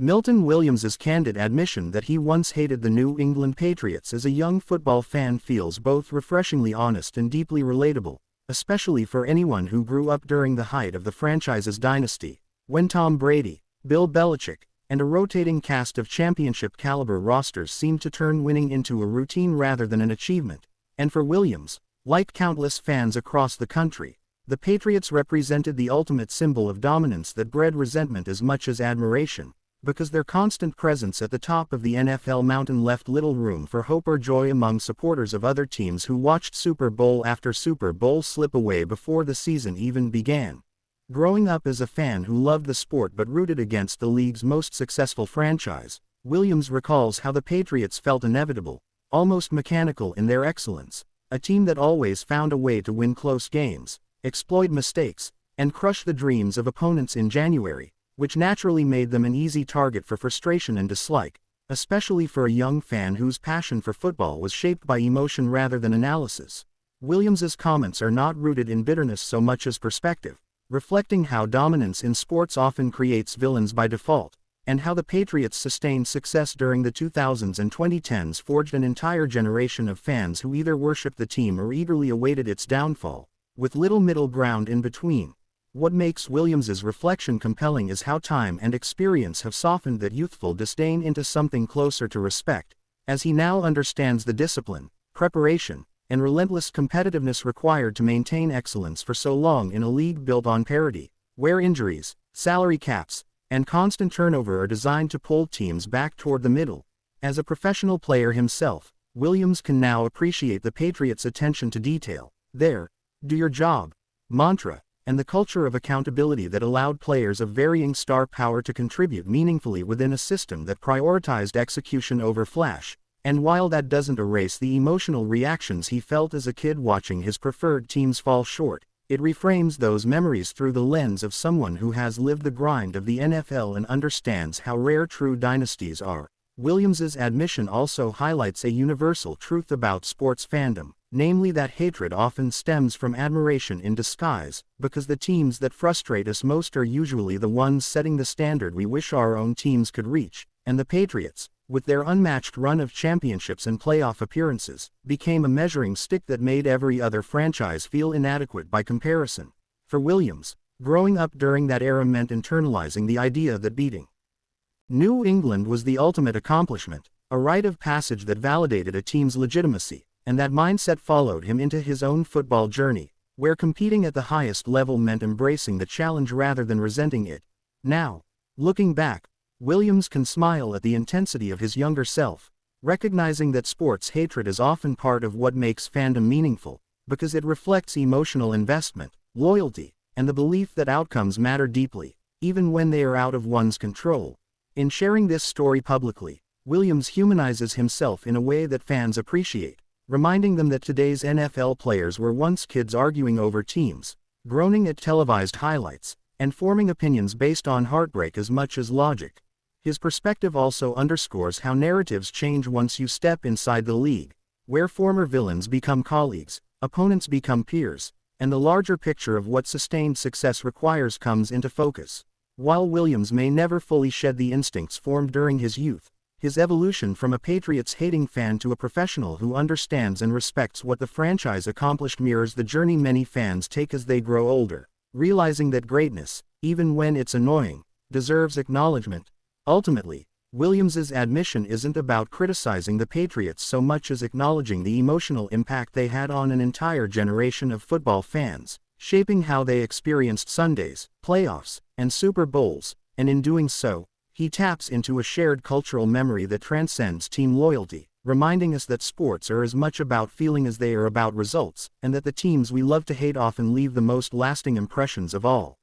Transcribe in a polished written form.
Milton Williams' candid admission that he once hated the New England Patriots as a young football fan feels both refreshingly honest and deeply relatable, especially for anyone who grew up during the height of the franchise's dynasty, when Tom Brady, Bill Belichick, and a rotating cast of championship-caliber rosters seemed to turn winning into a routine rather than an achievement. And for Williams, like countless fans across the country, the Patriots represented the ultimate symbol of dominance that bred resentment as much as admiration, because their constant presence at the top of the NFL mountain left little room for hope or joy among supporters of other teams who watched Super Bowl after Super Bowl slip away before the season even began. Growing up as a fan who loved the sport but rooted against the league's most successful franchise, Williams recalls how the Patriots felt inevitable, almost mechanical in their excellence, a team that always found a way to win close games, exploit mistakes, and crush the dreams of opponents in January, which naturally made them an easy target for frustration and dislike, especially for a young fan whose passion for football was shaped by emotion rather than analysis. Williams's comments are not rooted in bitterness so much as perspective, reflecting how dominance in sports often creates villains by default, and how the Patriots' sustained success during the 2000s and 2010s forged an entire generation of fans who either worshipped the team or eagerly awaited its downfall, with little middle ground in between. What makes Williams's reflection compelling is how time and experience have softened that youthful disdain into something closer to respect, as he now understands the discipline, preparation, and relentless competitiveness required to maintain excellence for so long in a league built on parity, where injuries, salary caps, and constant turnover are designed to pull teams back toward the middle. As a professional player himself, Williams can now appreciate the Patriots' attention to detail, their "do your job" mantra, and the culture of accountability that allowed players of varying star power to contribute meaningfully within a system that prioritized execution over flash. And while that doesn't erase the emotional reactions he felt as a kid watching his preferred teams fall short, it reframes those memories through the lens of someone who has lived the grind of the NFL and understands how rare true dynasties are. Williams's admission also highlights a universal truth about sports fandom, namely that hatred often stems from admiration in disguise, because the teams that frustrate us most are usually the ones setting the standard we wish our own teams could reach, and the Patriots, with their unmatched run of championships and playoff appearances, became a measuring stick that made every other franchise feel inadequate by comparison. For Williams, growing up during that era meant internalizing the idea that beating New England was the ultimate accomplishment, a rite of passage that validated a team's legitimacy, and that mindset followed him into his own football journey, where competing at the highest level meant embracing the challenge rather than resenting it. Now, looking back, Williams can smile at the intensity of his younger self, recognizing that sports hatred is often part of what makes fandom meaningful, because it reflects emotional investment, loyalty, and the belief that outcomes matter deeply, even when they are out of one's control. In sharing this story publicly, Williams humanizes himself in a way that fans appreciate, reminding them that today's NFL players were once kids arguing over teams, groaning at televised highlights, and forming opinions based on heartbreak as much as logic. His perspective also underscores how narratives change once you step inside the league, where former villains become colleagues, opponents become peers, and the larger picture of what sustained success requires comes into focus. While Williams may never fully shed the instincts formed during his youth, his evolution from a Patriots-hating fan to a professional who understands and respects what the franchise accomplished mirrors the journey many fans take as they grow older, realizing that greatness, even when it's annoying, deserves acknowledgment. Ultimately, Williams's admission isn't about criticizing the Patriots so much as acknowledging the emotional impact they had on an entire generation of football fans, shaping how they experienced Sundays, playoffs, and Super Bowls, and in doing so, he taps into a shared cultural memory that transcends team loyalty, reminding us that sports are as much about feeling as they are about results, and that the teams we love to hate often leave the most lasting impressions of all.